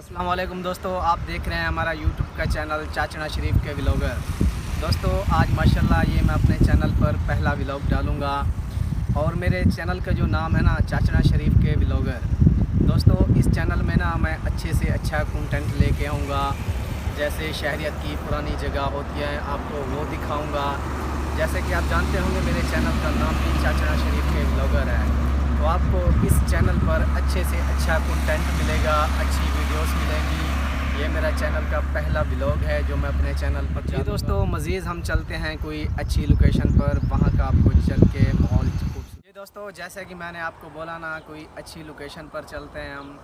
अस्सलाम वालेकुम दोस्तों, आप देख रहे हैं हमारा यूट्यूब का चैनल चाचना शरीफ के व्लॉगर। दोस्तों आज माशाल्लाह ये मैं अपने चैनल पर पहला व्लॉग डालूँगा और मेरे चैनल का जो नाम है ना चाचना शरीफ के व्लॉगर। दोस्तों इस चैनल में ना मैं अच्छे से अच्छा कंटेंट लेके आऊँगा, जैसे शहरियत की पुरानी जगह होती है आपको वो दिखाऊँगा। जैसे कि आप जानते होंगे मेरे चैनल का नाम भी चाचना शरीफ के व्लॉगर है, तो आपको इस चैनल पर अच्छे से अच्छा कंटेंट मिलेगा, अच्छी वीडियोस मिलेंगी। ये मेरा चैनल का पहला व्लॉग है जो मैं अपने चैनल पर जी दोस्तों मज़ीद हम चलते हैं कोई अच्छी लोकेशन पर, वहाँ का आपको चल के माहौल जी दोस्तों जैसे कि मैंने आपको बोला ना कोई अच्छी लोकेशन पर चलते हैं हम।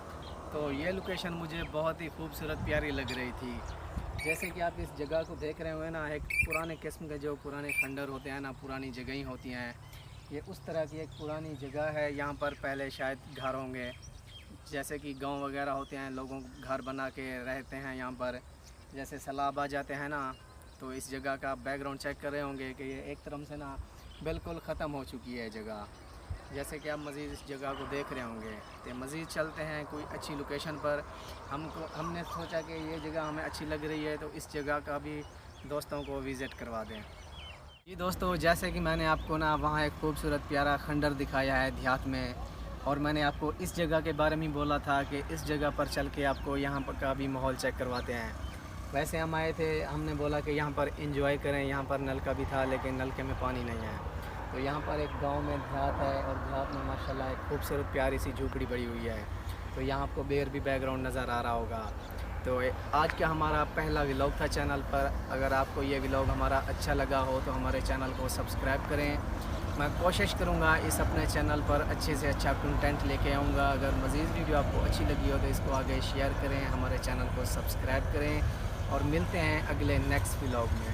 तो ये लोकेशन मुझे बहुत ही खूबसूरत प्यारी लग रही थी। जैसे कि आप इस जगह को देख रहे हुए ना, एक पुराने किस्म के जो पुराने खंडर होते हैं ना, पुरानी जगहें होती हैं, ये उस तरह की एक पुरानी जगह है। यहाँ पर पहले शायद घर होंगे, जैसे कि गांव वगैरह होते हैं, लोगों घर बना के रहते हैं यहाँ पर। जैसे सैलाब आ जाते हैं ना, तो इस जगह का बैकग्राउंड चेक कर रहे होंगे कि ये एक तरफ से ना बिल्कुल ख़त्म हो चुकी है जगह। जैसे कि आप मज़ीद इस जगह को देख रहे होंगे, तो मज़ीद चलते हैं कोई अच्छी लोकेशन पर। हमने सोचा कि ये जगह हमें अच्छी लग रही है तो इस जगह का भी दोस्तों को विज़िट करवा दें। जी दोस्तों जैसे कि मैंने आपको ना वहाँ एक खूबसूरत प्यारा खंडर दिखाया है देहात में, और मैंने आपको इस जगह के बारे में बोला था कि इस जगह पर चल के आपको यहाँ पर का भी माहौल चेक करवाते हैं। वैसे हम आए थे, हमने बोला कि यहाँ पर एंजॉय करें। यहाँ पर नलका भी था लेकिन नलके में पानी नहीं है। तो यहाँ पर एक गांव में देहात है और देहात में माशाल्लाह एक खूबसूरत प्यारी सी झोपड़ी बड़ी हुई है। तो यहाँ आपको बेर भी बैकग्राउंड नज़र आ रहा होगा। तो आज का हमारा पहला व्लॉग था चैनल पर। अगर आपको ये व्लॉग हमारा अच्छा लगा हो तो हमारे चैनल को सब्सक्राइब करें। मैं कोशिश करूँगा इस अपने चैनल पर अच्छे से अच्छा कंटेंट लेके आऊँगा। अगर मज़ीद वीडियो आपको अच्छी लगी हो तो इसको आगे शेयर करें, हमारे चैनल को सब्सक्राइब करें और मिलते हैं अगले नेक्स्ट व्लॉग में।